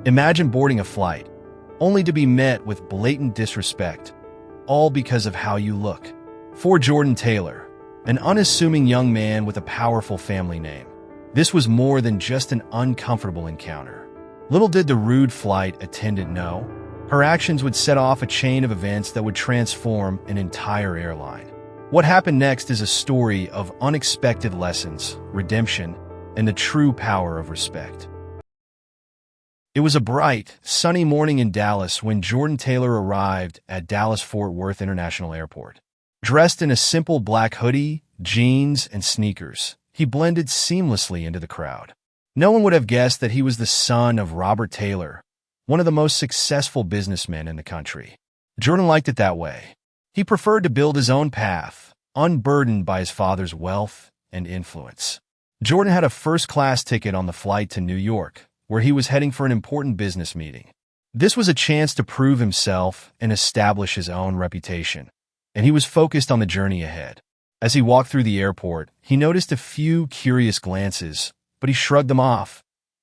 Imagine boarding a flight, only to be met with blatant disrespect, all because of how you look. For Jordan Taylor, an unassuming young man with a powerful family name, this was more than just an uncomfortable encounter. Little did the rude flight attendant know, her actions would set off a chain of events that would transform an entire airline. What happened next is a story of unexpected lessons, redemption, and the true power of respect. It was a bright, sunny morning in Dallas when Jordan Taylor arrived at Dallas-Fort Worth International Airport. Dressed in a simple black hoodie, jeans, and sneakers, he blended seamlessly into the crowd. No one would have guessed that he was the son of Robert Taylor, one of the most successful businessmen in the country. Jordan liked it that way. He preferred to build his own path, unburdened by his father's wealth and influence. Jordan had a first-class ticket on the flight to New York, where he was heading for an important business meeting. This was a chance to prove himself and establish his own reputation, and he was focused on the journey ahead. As he walked through the airport, he noticed a few curious glances, but he shrugged them off,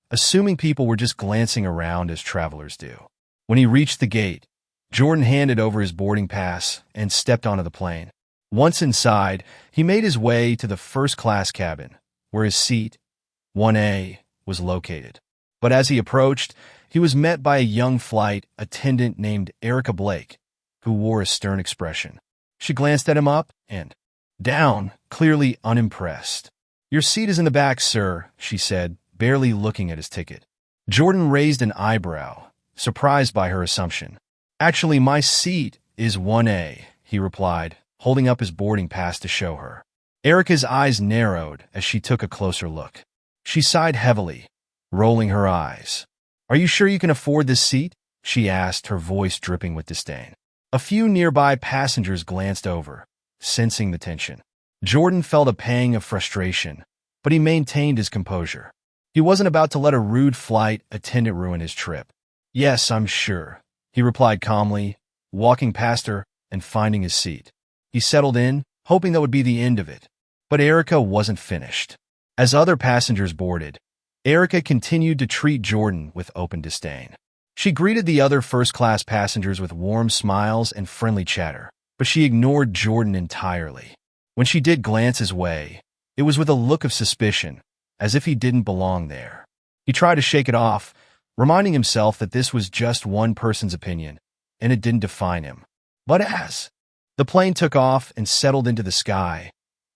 assuming people were just glancing around as travelers do. When he reached the gate, Jordan handed over his boarding pass and stepped onto the plane. Once inside, he made his way to the first-class cabin, where his seat, 1A, was located. But as he approached, he was met by a young flight attendant named Erica Blake, who wore a stern expression. She glanced at him up and down, clearly unimpressed. "Your seat is in the back, sir," she said, barely looking at his ticket. Jordan raised an eyebrow, surprised by her assumption. "Actually, my seat is 1A, he replied, holding up his boarding pass to show her. Erica's eyes narrowed as she took a closer look. She sighed heavily, rolling her eyes. "Are you sure you can afford this seat?" she asked, her voice dripping with disdain. A few nearby passengers glanced over, sensing the tension. Jordan felt a pang of frustration, but he maintained his composure. He wasn't about to let a rude flight attendant ruin his trip. "Yes, I'm sure," he replied calmly, walking past her and finding his seat. He settled in, hoping that would be the end of it. But Erica wasn't finished. As other passengers boarded, Erica continued to treat Jordan with open disdain. She greeted the other first-class passengers with warm smiles and friendly chatter, but she ignored Jordan entirely. When she did glance his way, it was with a look of suspicion, as if he didn't belong there. He tried to shake it off, reminding himself that this was just one person's opinion, and it didn't define him. But as the plane took off and settled into the sky,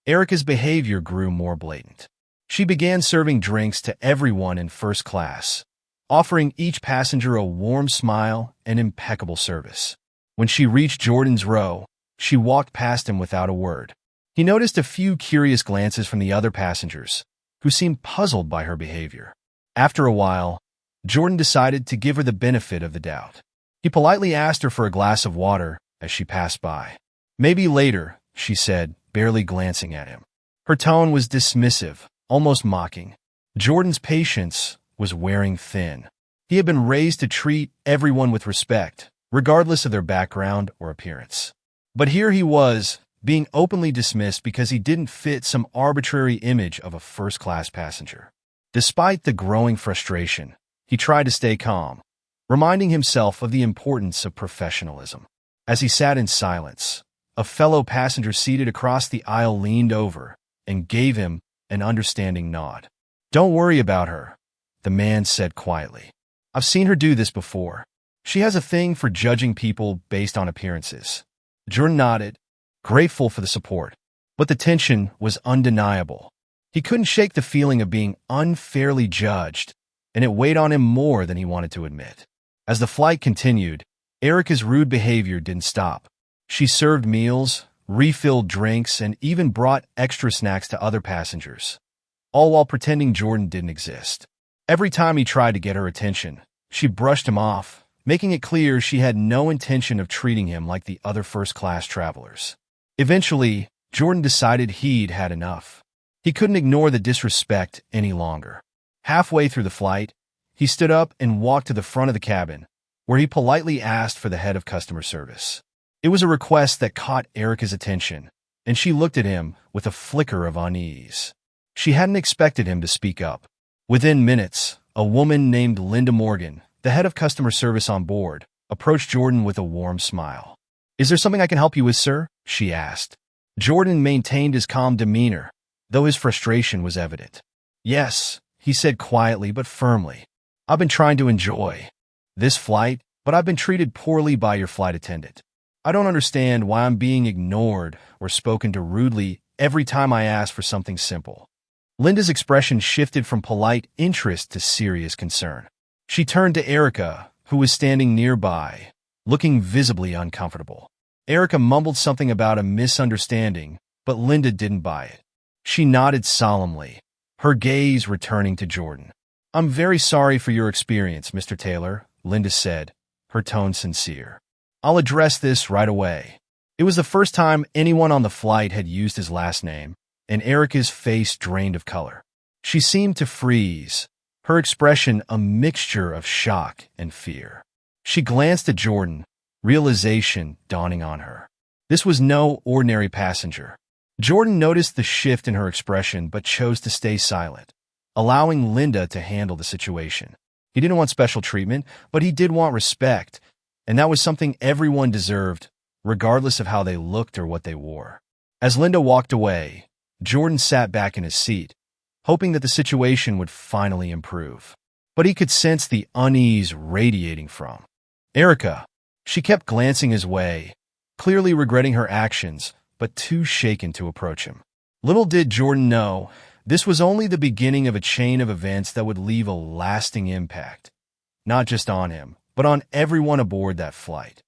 Erica's behavior grew more blatant. She began serving drinks to everyone in first class, offering each passenger a warm smile and impeccable service. When she reached Jordan's row, she walked past him without a word. He noticed a few curious glances from the other passengers, who seemed puzzled by her behavior. After a while, Jordan decided to give her the benefit of the doubt. He politely asked her for a glass of water as she passed by. "Maybe later," she said, barely glancing at him. Her tone was dismissive, almost mocking. Jordan's patience was wearing thin. He had been raised to treat everyone with respect, regardless of their background or appearance. But here he was, being openly dismissed because he didn't fit some arbitrary image of a first-class passenger. Despite the growing frustration, he tried to stay calm, reminding himself of the importance of professionalism. As he sat in silence, a fellow passenger seated across the aisle leaned over and gave him an understanding nod. "Don't worry about her," the man said quietly. "I've seen her do this before. She has a thing for judging people based on appearances." Jordan nodded, grateful for the support. But the tension was undeniable. He couldn't shake the feeling of being unfairly judged, and it weighed on him more than he wanted to admit. As the flight continued, Erica's rude behavior didn't stop. She served meals, refilled drinks, and even brought extra snacks to other passengers, all while pretending Jordan didn't exist. Every time he tried to get her attention, she brushed him off, making it clear she had no intention of treating him like the other first-class travelers. Eventually, Jordan decided he'd had enough. He couldn't ignore the disrespect any longer. Halfway through the flight, he stood up and walked to the front of the cabin, where he politely asked for the head of customer service. It was a request that caught Erica's attention, and she looked at him with a flicker of unease. She hadn't expected him to speak up. Within minutes, a woman named Linda Morgan the head of customer service on board, approached Jordan with a warm smile. "Is there something I can help you with, sir?" she asked. Jordan maintained his calm demeanor, though his frustration was evident. "Yes," he said quietly but firmly. "I've been trying to enjoy this flight, but I've been treated poorly by your flight attendant. I don't understand why I'm being ignored or spoken to rudely every time I ask for something simple." Linda's expression shifted from polite interest to serious concern. She turned to Erica, who was standing nearby, looking visibly uncomfortable. Erica mumbled something about a misunderstanding, but Linda didn't buy it. She nodded solemnly, her gaze returning to Jordan. "I'm very sorry for your experience, Mr. Taylor," Linda said, her tone sincere. "I'll address this right away." It was the first time anyone on the flight had used his last name, and Erica's face drained of color. She seemed to freeze, her expression a mixture of shock and fear. She glanced at Jordan, realization dawning on her. This was no ordinary passenger. Jordan noticed the shift in her expression but chose to stay silent, allowing Linda to handle the situation. He didn't want special treatment, but he did want respect, and that was something everyone deserved, regardless of how they looked or what they wore. As Linda walked away, Jordan sat back in his seat, hoping that the situation would finally improve. But he could sense the unease radiating from Erica. She kept glancing his way, clearly regretting her actions, but too shaken to approach him. Little did Jordan know, this was only the beginning of a chain of events that would leave a lasting impact, not just on him, but on everyone aboard that flight.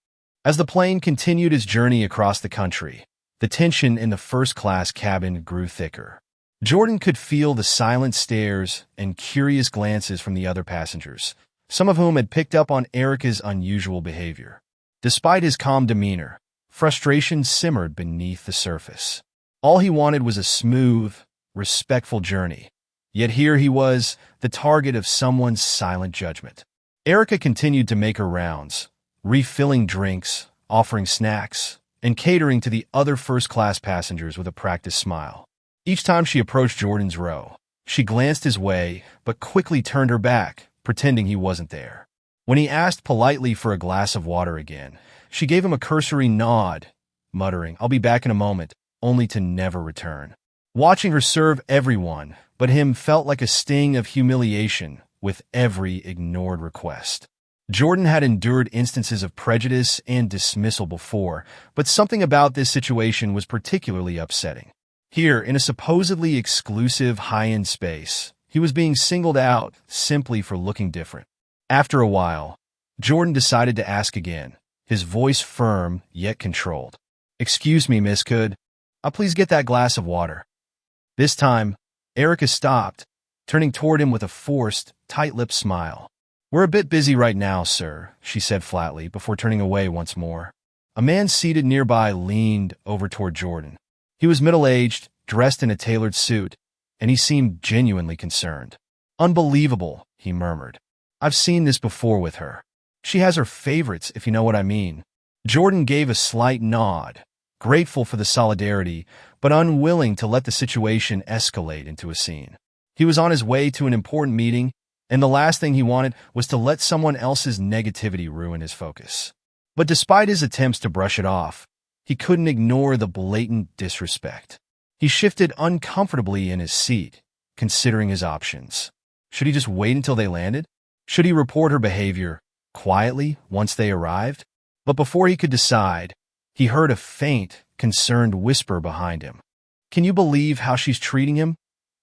As the plane continued its journey across the country, the tension in the first-class cabin grew thicker. Jordan could feel the silent stares and curious glances from the other passengers, some of whom had picked up on Erica's unusual behavior. Despite his calm demeanor, frustration simmered beneath the surface. All he wanted was a smooth, respectful journey, yet here he was, the target of someone's silent judgment. Erica continued to make her rounds, refilling drinks, offering snacks, and catering to the other first-class passengers with a practiced smile. Each time she approached Jordan's row, she glanced his way but quickly turned her back, pretending he wasn't there. When he asked politely for a glass of water again, she gave him a cursory nod, muttering, "I'll be back in a moment," only to never return. Watching her serve everyone but him felt like a sting of humiliation with every ignored request. Jordan had endured instances of prejudice and dismissal before, but something about this situation was particularly upsetting. Here, in a supposedly exclusive high-end space, he was being singled out simply for looking different. After a while, Jordan decided to ask again, his voice firm yet controlled. "Excuse me, miss, could I please get that glass of water?" This time, Erica stopped, turning toward him with a forced, tight-lipped smile. "We're a bit busy right now, sir," she said flatly before turning away once more. A man seated nearby leaned over toward Jordan. He was middle-aged, dressed in a tailored suit, and he seemed genuinely concerned. "Unbelievable," he murmured. "I've seen this before with her. She has her favorites, if you know what I mean." Jordan gave a slight nod, grateful for the solidarity, but unwilling to let the situation escalate into a scene. He was on his way to an important meeting, and the last thing he wanted was to let someone else's negativity ruin his focus. But despite his attempts to brush it off, he couldn't ignore the blatant disrespect. He shifted uncomfortably in his seat, considering his options. Should he just wait until they landed? Should he report her behavior quietly once they arrived? But before he could decide, he heard a faint, concerned whisper behind him. "Can you believe how she's treating him?"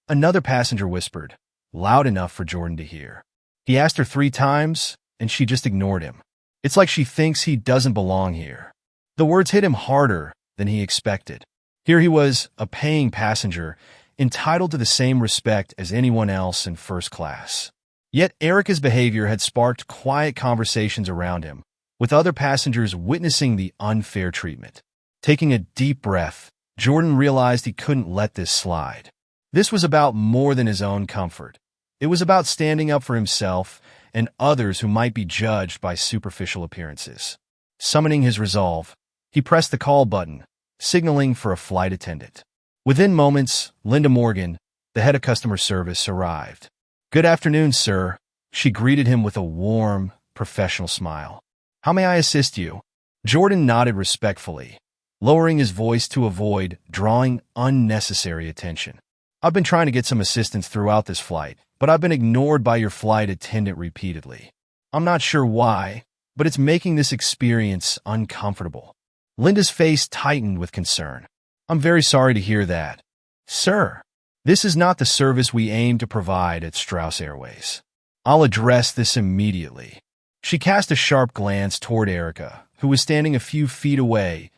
Another passenger whispered, loud enough for Jordan to hear. He asked her 3 times, and she just ignored him. "It's like she thinks he doesn't belong here." The words hit him harder than he expected. Here he was, a paying passenger, entitled to the same respect as anyone else in first class. Yet Erica's behavior had sparked quiet conversations around him, with other passengers witnessing the unfair treatment. Taking a deep breath, Jordan realized he couldn't let this slide. This was about more than his own comfort. It was about standing up for himself and others who might be judged by superficial appearances. Summoning his resolve, he pressed the call button, signaling for a flight attendant. Within moments, Linda Morgan, the head of customer service, arrived. "Good afternoon, sir." She greeted him with a warm, professional smile. "How may I assist you?" Jordan nodded respectfully, lowering his voice to avoid drawing unnecessary attention. "I've been trying to get some assistance throughout this flight, but I've been ignored by your flight attendant repeatedly. I'm not sure why, but it's making this experience uncomfortable." Linda's face tightened with concern. "I'm very sorry to hear that. Sir, this is not the service we aim to provide at Strauss Airways. I'll address this immediately." She cast a sharp glance toward Erica, who was standing a few feet away,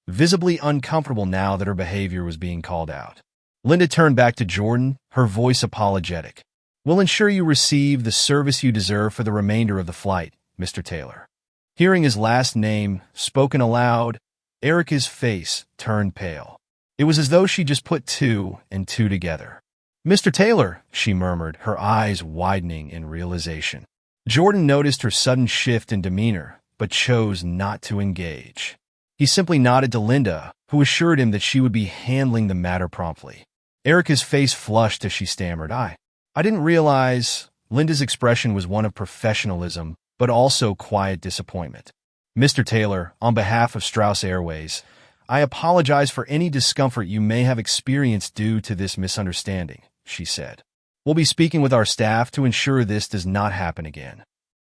visibly uncomfortable now that her behavior was being called out. Linda turned back to Jordan, her voice apologetic. "We'll ensure you receive the service you deserve for the remainder of the flight, Mr. Taylor." Hearing his last name spoken aloud, Erica's face turned pale. It was as though she just put two and two together. "Mr. Taylor," she murmured, her eyes widening in realization. Jordan noticed her sudden shift in demeanor, but chose not to engage. He simply nodded to Linda, who assured him that she would be handling the matter promptly. Erica's face flushed as she stammered, I didn't realize." Linda's expression was one of professionalism, but also quiet disappointment. "Mr. Taylor, on behalf of Strauss Airways, I apologize for any discomfort you may have experienced due to this misunderstanding," she said. "We'll be speaking with our staff to ensure this does not happen again."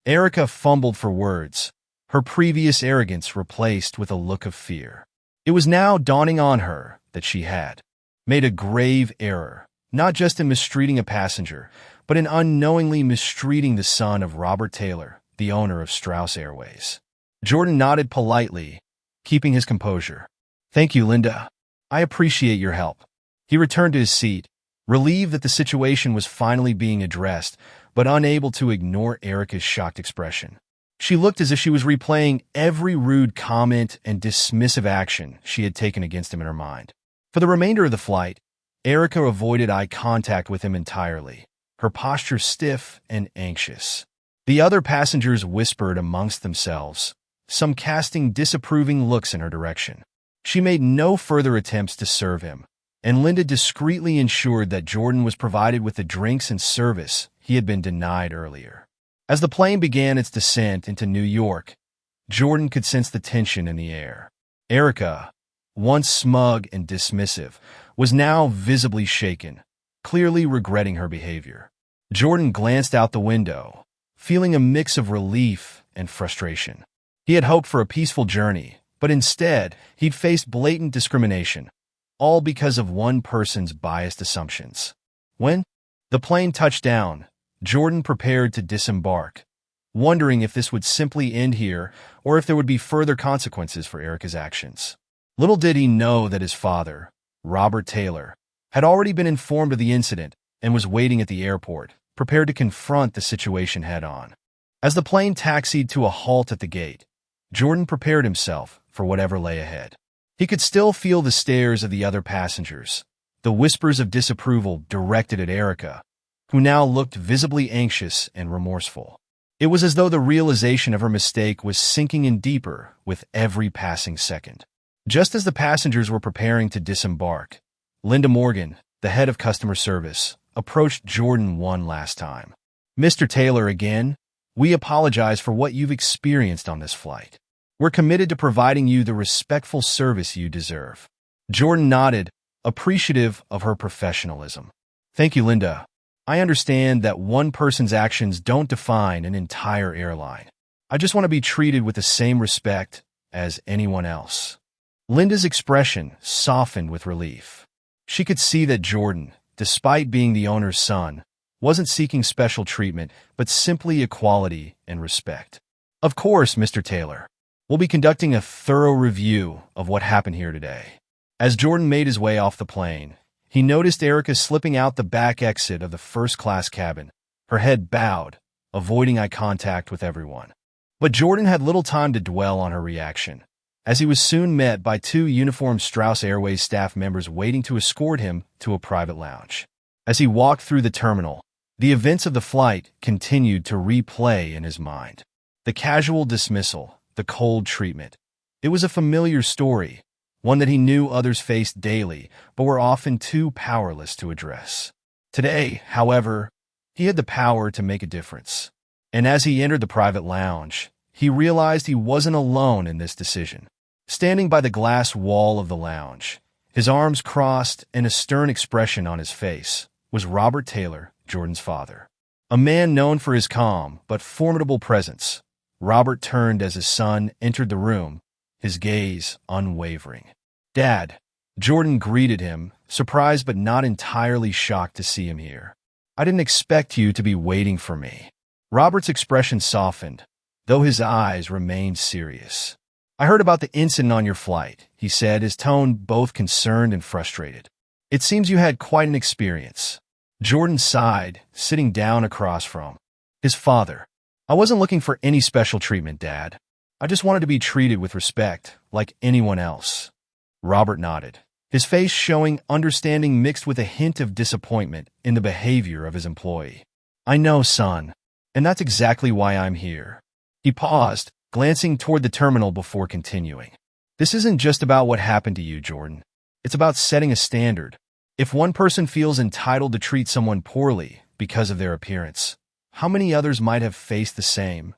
Erica fumbled for words, her previous arrogance replaced with a look of fear. It was now dawning on her that she had made a grave error, not just in mistreating a passenger, but in unknowingly mistreating the son of Robert Taylor, the owner of Strauss Airways. Jordan nodded politely, keeping his composure. "Thank you, Linda. I appreciate your help." He returned to his seat, relieved that the situation was finally being addressed, but unable to ignore Erica's shocked expression. She looked as if she was replaying every rude comment and dismissive action she had taken against him in her mind. For the remainder of the flight, Erica avoided eye contact with him entirely, her posture stiff and anxious. The other passengers whispered amongst themselves, some casting disapproving looks in her direction. She made no further attempts to serve him, and Linda discreetly ensured that Jordan was provided with the drinks and service he had been denied earlier. As the plane began its descent into New York, Jordan could sense the tension in the air. Erica, once smug and dismissive, was now visibly shaken, clearly regretting her behavior. Jordan glanced out the window, feeling a mix of relief and frustration. He had hoped for a peaceful journey, but instead, he'd faced blatant discrimination, all because of one person's biased assumptions. When the plane touched down, Jordan prepared to disembark, wondering if this would simply end here or if there would be further consequences for Erica's actions. Little did he know that his father, Robert Taylor, had already been informed of the incident and was waiting at the airport, prepared to confront the situation head-on. As the plane taxied to a halt at the gate, Jordan prepared himself for whatever lay ahead. He could still feel the stares of the other passengers, the whispers of disapproval directed at Erica, who now looked visibly anxious and remorseful. It was as though the realization of her mistake was sinking in deeper with every passing second. Just as the passengers were preparing to disembark, Linda Morgan, the head of customer service, approached Jordan one last time. "Mr. Taylor, again, we apologize for what you've experienced on this flight. We're committed to providing you the respectful service you deserve." Jordan nodded, appreciative of her professionalism. "Thank you, Linda. I understand that one person's actions don't define an entire airline. I just want to be treated with the same respect as anyone else." Linda's expression softened with relief. She could see that Jordan, despite being the owner's son, wasn't seeking special treatment, but simply equality and respect. "Of course, Mr. Taylor. We'll be conducting a thorough review of what happened here today." As Jordan made his way off the plane, he noticed Erica slipping out the back exit of the first-class cabin, her head bowed, avoiding eye contact with everyone. But Jordan had little time to dwell on her reaction, as he was soon met by two uniformed Strauss Airways staff members waiting to escort him to a private lounge. As he walked through the terminal, the events of the flight continued to replay in his mind. The casual dismissal, the cold treatment. It was a familiar story, one that he knew others faced daily, but were often too powerless to address. Today, however, he had the power to make a difference. And as he entered the private lounge, he realized he wasn't alone in this decision. Standing by the glass wall of the lounge, his arms crossed and a stern expression on his face, was Robert Taylor, Jordan's father. A man known for his calm but formidable presence, Robert turned as his son entered the room, his gaze unwavering. "Dad," Jordan greeted him, surprised but not entirely shocked to see him here. "I didn't expect you to be waiting for me." Robert's expression softened, though his eyes remained serious. "I heard about the incident on your flight," he said, his tone both concerned and frustrated. "It seems you had quite an experience." Jordan sighed, sitting down across from his father. "I wasn't looking for any special treatment, Dad. I just wanted to be treated with respect, like anyone else." Robert nodded, his face showing understanding mixed with a hint of disappointment in the behavior of his employee. "I know, son, and that's exactly why I'm here." He paused, glancing toward the terminal before continuing. "This isn't just about what happened to you, Jordan. It's about setting a standard. If one person feels entitled to treat someone poorly because of their appearance, how many others might have faced the same?"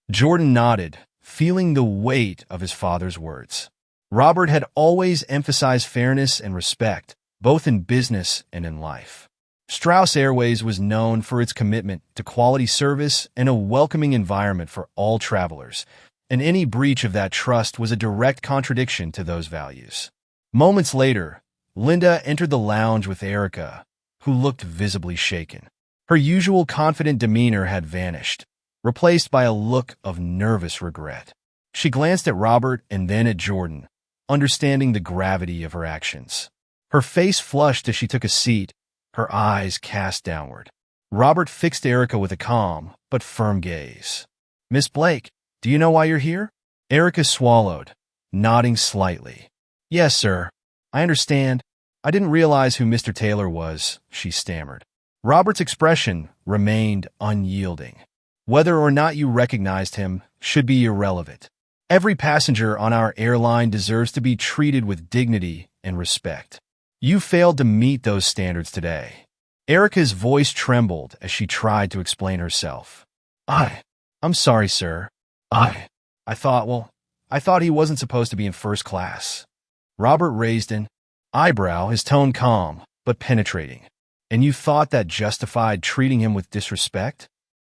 Jordan nodded, feeling the weight of his father's words. Robert had always emphasized fairness and respect, both in business and in life. Strauss Airways was known for its commitment to quality service and a welcoming environment for all travelers, and any breach of that trust was a direct contradiction to those values. Moments later, Linda entered the lounge with Erica, who looked visibly shaken. Her usual confident demeanor had vanished, replaced by a look of nervous regret. She glanced at Robert and then at Jordan, understanding the gravity of her actions. Her face flushed as she took a seat, her eyes cast downward. Robert fixed Erica with a calm but firm gaze. "Miss Blake, do you know why you're here?" Erica swallowed, nodding slightly. "Yes, sir. I understand. I didn't realize who Mr. Taylor was," she stammered. Robert's expression remained unyielding. "Whether or not you recognized him should be irrelevant. Every passenger on our airline deserves to be treated with dignity and respect. You failed to meet those standards today." Erica's voice trembled as she tried to explain herself. I'm sorry, sir. I thought he wasn't supposed to be in first class." Robert raised an eyebrow, his tone calm but penetrating. "And you thought that justified treating him with disrespect?"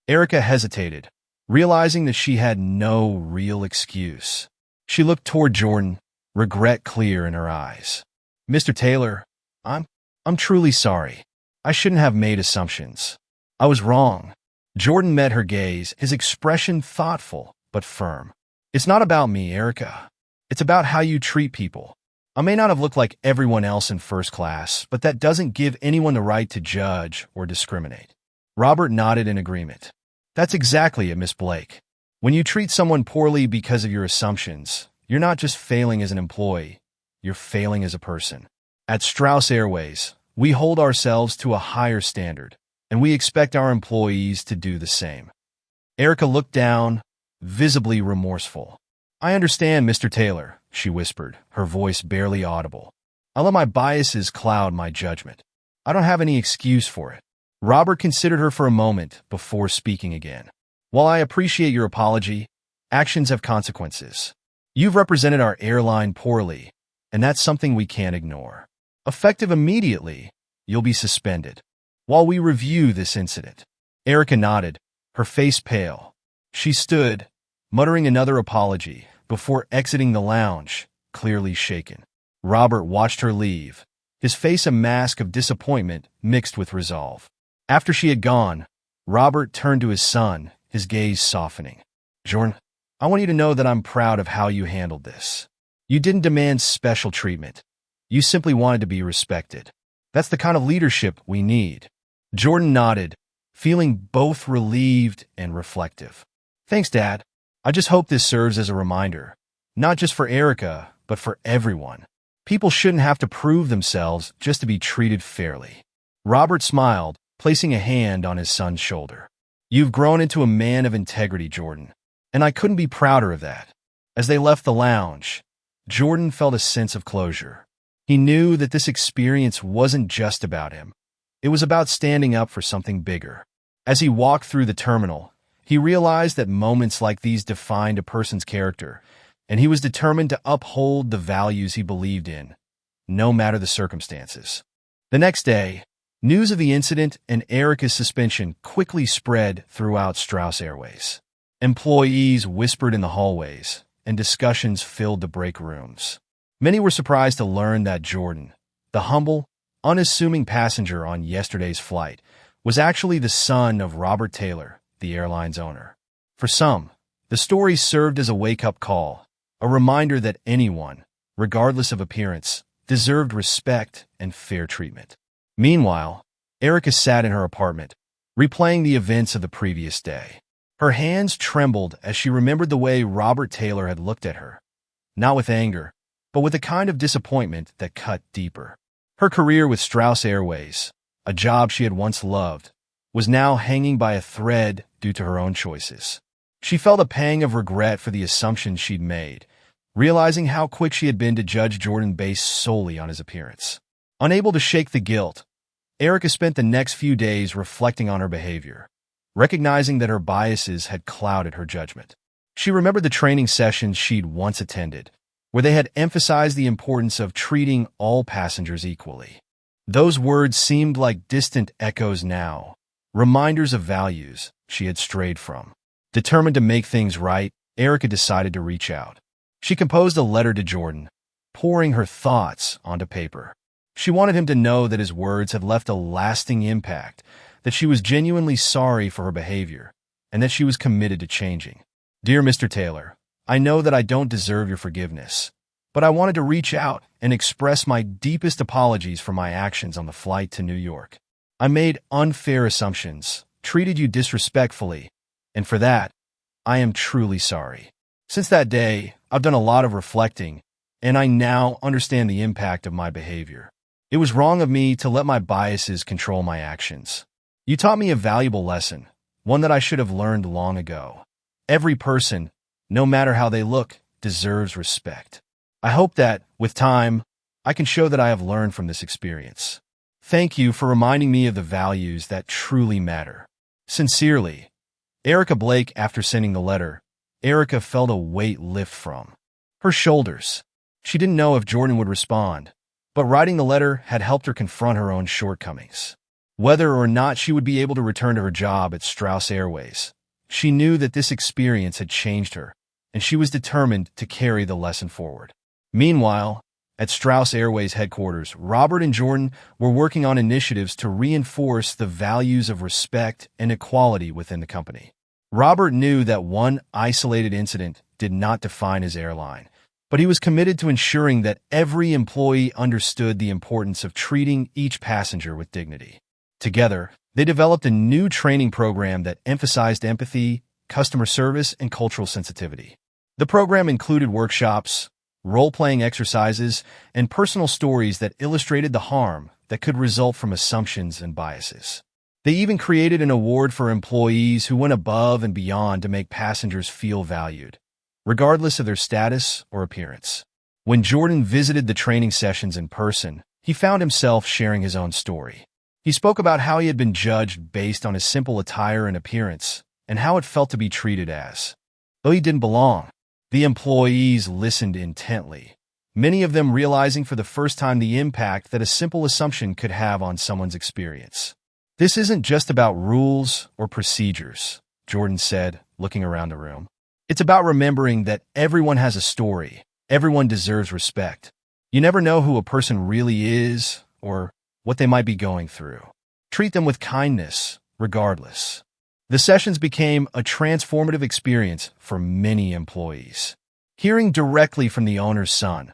Erica hesitated, realizing that she had no real excuse. She looked toward Jordan, regret clear in her eyes. "Mr. Taylor, I'm truly sorry. I shouldn't have made assumptions. I was wrong." Jordan met her gaze, his expression thoughtful but firm. "It's not about me, Erica. It's about how you treat people. I may not have looked like everyone else in first class, but that doesn't give anyone the right to judge or discriminate." Robert nodded in agreement. "That's exactly it, Miss Blake. When you treat someone poorly because of your assumptions, you're not just failing as an employee, you're failing as a person. At Strauss Airways, we hold ourselves to a higher standard, and we expect our employees to do the same." Erica looked down, visibly remorseful. "I understand, Mr. Taylor," she whispered, her voice barely audible. "I let my biases cloud my judgment. I don't have any excuse for it." Robert considered her for a moment before speaking again. "While I appreciate your apology, actions have consequences. You've represented our airline poorly, and that's something we can't ignore. Effective immediately, you'll be suspended while we review this incident." Erica nodded, her face pale. She stood, muttering another apology, before exiting the lounge, clearly shaken. Robert watched her leave, his face a mask of disappointment mixed with resolve. After she had gone, Robert turned to his son, his gaze softening. "Jordan, I want you to know that I'm proud of how you handled this. You didn't demand special treatment. You simply wanted to be respected. That's the kind of leadership we need." Jordan nodded, feeling both relieved and reflective. "Thanks, Dad. I just hope this serves as a reminder, not just for Erica, but for everyone. People shouldn't have to prove themselves just to be treated fairly." Robert smiled, placing a hand on his son's shoulder. "You've grown into a man of integrity, Jordan, and I couldn't be prouder of that." As they left the lounge, Jordan felt a sense of closure. He knew that this experience wasn't just about him. It was about standing up for something bigger. As he walked through the terminal, He realized that moments like these defined a person's character, and he was determined to uphold the values he believed in, no matter the circumstances. The next day, news of the incident and Erica's suspension quickly spread throughout Strauss Airways. Employees whispered in the hallways, and discussions filled the break rooms. Many were surprised to learn that Jordan, the humble, unassuming passenger on yesterday's flight, was actually the son of Robert Taylor, the airline's owner. For some, the story served as a wake-up call, a reminder that anyone, regardless of appearance, deserved respect and fair treatment. Meanwhile, Erica sat in her apartment, replaying the events of the previous day. Her hands trembled as she remembered the way Robert Taylor had looked at her, not with anger, but with a kind of disappointment that cut deeper. Her career with Strauss Airways, a job she had once loved, was now hanging by a thread due to her own choices. She felt a pang of regret for the assumptions she'd made, realizing how quick she had been to judge Jordan based solely on his appearance. Unable to shake the guilt, Erica spent the next few days reflecting on her behavior, recognizing that her biases had clouded her judgment. She remembered the training sessions she'd once attended, where they had emphasized the importance of treating all passengers equally. Those words seemed like distant echoes now, reminders of values she had strayed from. Determined to make things right, Erica decided to reach out. She composed a letter to Jordan, pouring her thoughts onto paper. She wanted him to know that his words had left a lasting impact, that she was genuinely sorry for her behavior, and that she was committed to changing. Dear Mr. Taylor, I know that I don't deserve your forgiveness, but I wanted to reach out and express my deepest apologies for my actions on the flight to New York. I made unfair assumptions, treated you disrespectfully, and for that, I am truly sorry. Since that day, I've done a lot of reflecting, and I now understand the impact of my behavior. It was wrong of me to let my biases control my actions. You taught me a valuable lesson, one that I should have learned long ago. Every person, no matter how they look, deserves respect. I hope that, with time, I can show that I have learned from this experience. Thank you for reminding me of the values that truly matter. Sincerely, Erica Blake. After sending the letter, Erica felt a weight lift from her shoulders. She didn't know if Jordan would respond, but writing the letter had helped her confront her own shortcomings. Whether or not she would be able to return to her job at Strauss Airways, she knew that this experience had changed her, and she was determined to carry the lesson forward. Meanwhile, at Strauss Airways headquarters, Robert and Jordan were working on initiatives to reinforce the values of respect and equality within the company. Robert knew that one isolated incident did not define his airline, but he was committed to ensuring that every employee understood the importance of treating each passenger with dignity. Together, they developed a new training program that emphasized empathy, customer service, and cultural sensitivity. The program included workshops, role-playing exercises, and personal stories that illustrated the harm that could result from assumptions and biases. They even created an award for employees who went above and beyond to make passengers feel valued, regardless of their status or appearance. When Jordan visited the training sessions in person, he found himself sharing his own story. He spoke about how he had been judged based on his simple attire and appearance, and how it felt to be treated as though he didn't belong. The employees listened intently, many of them realizing for the first time the impact that a simple assumption could have on someone's experience. This isn't just about rules or procedures, Jordan said, looking around the room. It's about remembering that everyone has a story, everyone deserves respect. You never know who a person really is or what they might be going through. Treat them with kindness, regardless. The sessions became a transformative experience for many employees. Hearing directly from the owner's son,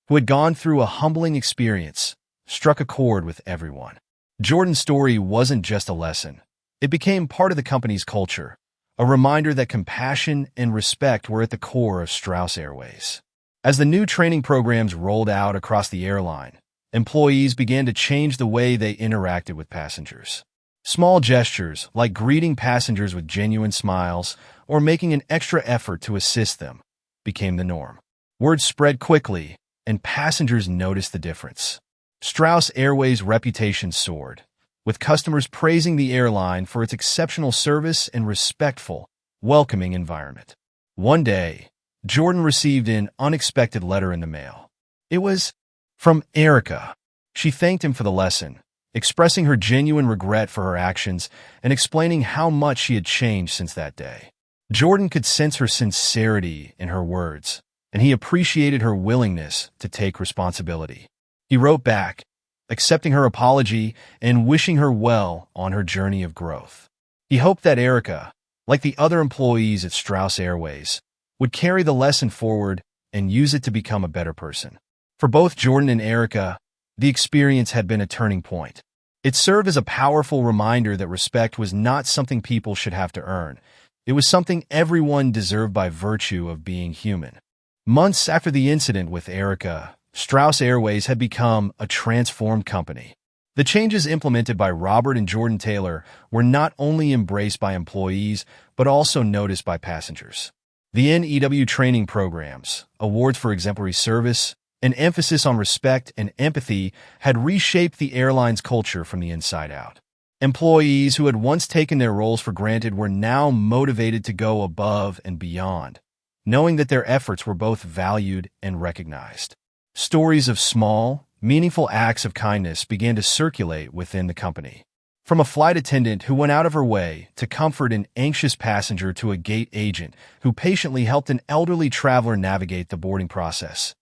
who had gone through a humbling experience, struck a chord with everyone. Jordan's story wasn't just a lesson. It became part of the company's culture, a reminder that compassion and respect were at the core of Strauss Airways. As the new training programs rolled out across the airline, employees began to change the way they interacted with passengers. Small gestures, like greeting passengers with genuine smiles or making an extra effort to assist them, became the norm. Word spread quickly, and passengers noticed the difference. Strauss Airways' reputation soared, with customers praising the airline for its exceptional service and respectful, welcoming environment. One day, Jordan received an unexpected letter in the mail. It was from Erica. She thanked him for the lesson, expressing her genuine regret for her actions and explaining how much she had changed since that day. Jordan could sense her sincerity in her words, and he appreciated her willingness to take responsibility. He wrote back, accepting her apology and wishing her well on her journey of growth. He hoped that Erica, like the other employees at Strauss Airways, would carry the lesson forward and use it to become a better person. For both Jordan and Erica, the experience had been a turning point. It served as a powerful reminder that respect was not something people should have to earn. It was something everyone deserved by virtue of being human. Months after the incident with Erica, Strauss Airways had become a transformed company. The changes implemented by Robert and Jordan Taylor were not only embraced by employees, but also noticed by passengers. The NEW training programs, awards for exemplary service, and emphasis on respect and empathy had reshaped the airline's culture from the inside out. Employees who had once taken their roles for granted were now motivated to go above and beyond, knowing that their efforts were both valued and recognized. Stories of small, meaningful acts of kindness began to circulate within the company. From a flight attendant who went out of her way to comfort an anxious passenger to a gate agent who patiently helped an elderly traveler navigate the boarding process.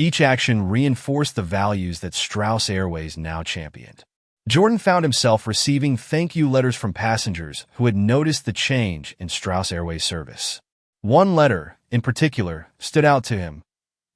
Each action reinforced the values that Strauss Airways now championed. Jordan found himself receiving thank you letters from passengers who had noticed the change in Strauss Airways service. One letter, in particular, stood out to him.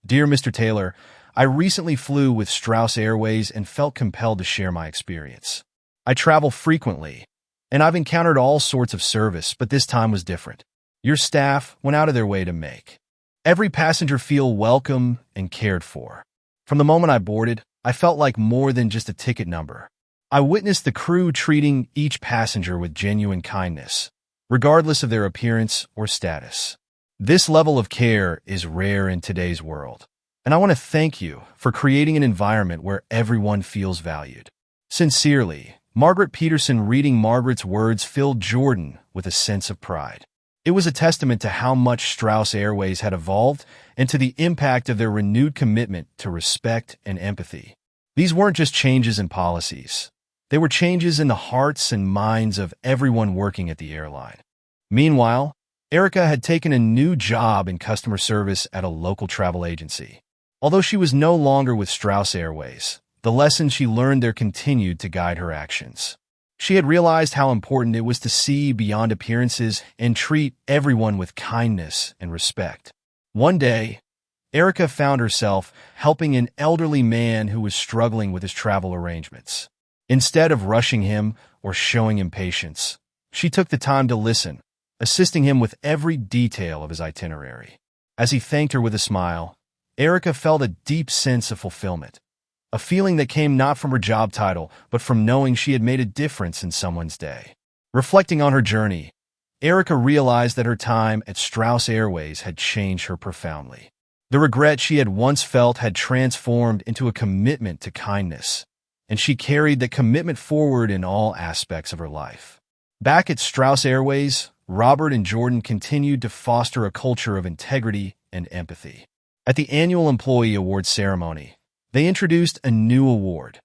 Dear Mr. Taylor, I recently flew with Strauss Airways and felt compelled to share my experience. I travel frequently, and I've encountered all sorts of service, but this time was different. Your staff went out of their way to make every passenger feel welcome and cared for. From the moment I boarded, I felt like more than just a ticket number. I witnessed the crew treating each passenger with genuine kindness, regardless of their appearance or status. This level of care is rare in today's world, and I want to thank you for creating an environment where everyone feels valued. Sincerely, Margaret Peterson. Reading Margaret's words filled Jordan with a sense of pride. It was a testament to how much Strauss Airways had evolved and to the impact of their renewed commitment to respect and empathy. These weren't just changes in policies. They were changes in the hearts and minds of everyone working at the airline. Meanwhile, Erica had taken a new job in customer service at a local travel agency. Although she was no longer with Strauss Airways, the lessons she learned there continued to guide her actions. She had realized how important it was to see beyond appearances and treat everyone with kindness and respect. One day, Erica found herself helping an elderly man who was struggling with his travel arrangements. Instead of rushing him or showing impatience, she took the time to listen, assisting him with every detail of his itinerary. As he thanked her with a smile, Erica felt a deep sense of fulfillment, a feeling that came not from her job title, but from knowing she had made a difference in someone's day. Reflecting on her journey, Erica realized that her time at Strauss Airways had changed her profoundly. The regret she had once felt had transformed into a commitment to kindness, and she carried that commitment forward in all aspects of her life. Back at Strauss Airways, Robert and Jordan continued to foster a culture of integrity and empathy. At the annual Employee Awards ceremony, they introduced a new award,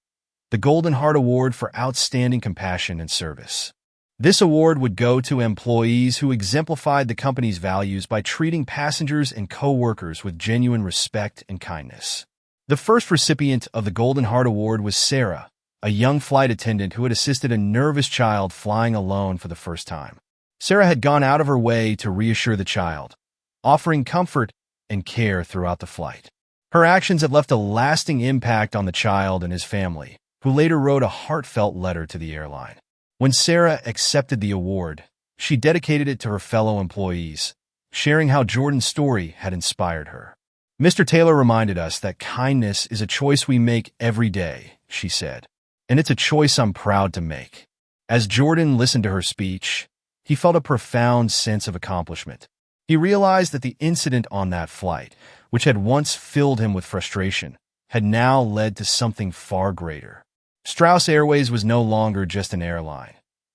the Golden Heart Award for Outstanding Compassion and Service. This award would go to employees who exemplified the company's values by treating passengers and co-workers with genuine respect and kindness. The first recipient of the Golden Heart Award was Sarah, a young flight attendant who had assisted a nervous child flying alone for the first time. Sarah had gone out of her way to reassure the child, offering comfort and care throughout the flight. Her actions had left a lasting impact on the child and his family, who later wrote a heartfelt letter to the airline. When Sarah accepted the award, she dedicated it to her fellow employees, sharing how Jordan's story had inspired her. Mr. Taylor reminded us that kindness is a choice we make every day, she said, and it's a choice I'm proud to make. As Jordan listened to her speech, he felt a profound sense of accomplishment. He realized that the incident on that flight, which had once filled him with frustration, had now led to something far greater. Strauss Airways was no longer just an airline.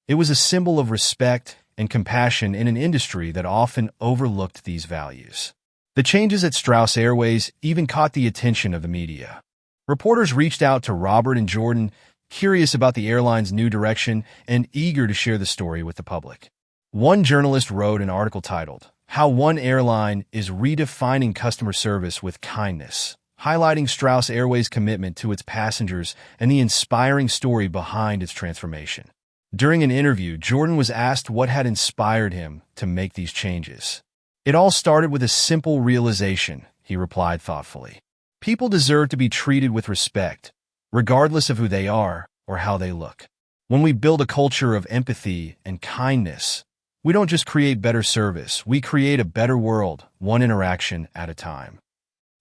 It was a symbol of respect, and compassion in an industry that often overlooked these values. The changes at Strauss Airways even caught the attention of the media. Reporters reached out to Robert and Jordan, curious about the airline's new direction and eager to share the story with the public. One journalist wrote an article titled, "How One Airline is Redefining Customer Service with Kindness," highlighting Strauss Airways' commitment to its passengers and the inspiring story behind its transformation. During an interview, Jordan was asked what had inspired him to make these changes. "It all started with a simple realization," he replied thoughtfully. "People deserve to be treated with respect, regardless of who they are or how they look. When we build a culture of empathy and kindness, we don't just create better service, we create a better world, one interaction at a time."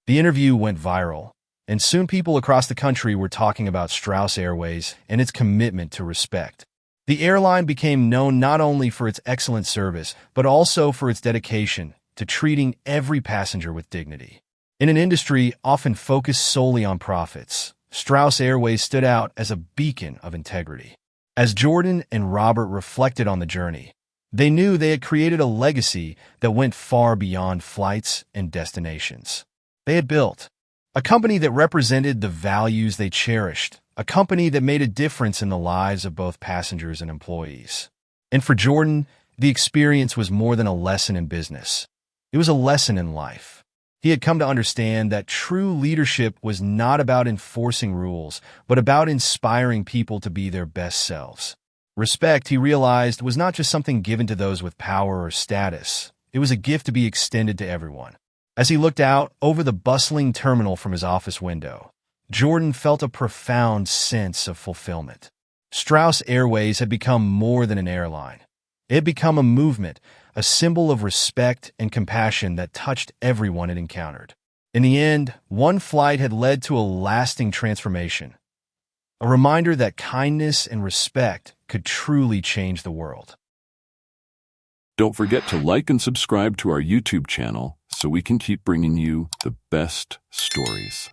The interview went viral, and soon people across the country were talking about Strauss Airways and its commitment to respect. The airline became known not only for its excellent service, but also for its dedication to treating every passenger with dignity. In an industry often focused solely on profits, Strauss Airways stood out as a beacon of integrity. As Jordan and Robert reflected on the journey, they knew they had created a legacy that went far beyond flights and destinations. They had built a company that represented the values they cherished, a company that made a difference in the lives of both passengers and employees. And for Jordan, the experience was more than a lesson in business. It was a lesson in life. He had come to understand that true leadership was not about enforcing rules, but about inspiring people to be their best selves. Respect, he realized, was not just something given to those with power or status. It was a gift to be extended to everyone. As he looked out over the bustling terminal from his office window, Jordan felt a profound sense of fulfillment. Strauss Airways had become more than an airline. It had become a movement, a symbol of respect and compassion that touched everyone it encountered. In the end, one flight had led to a lasting transformation, a reminder that kindness and respect could truly change the world. Don't forget to like and subscribe to our YouTube channel so we can keep bringing you the best stories.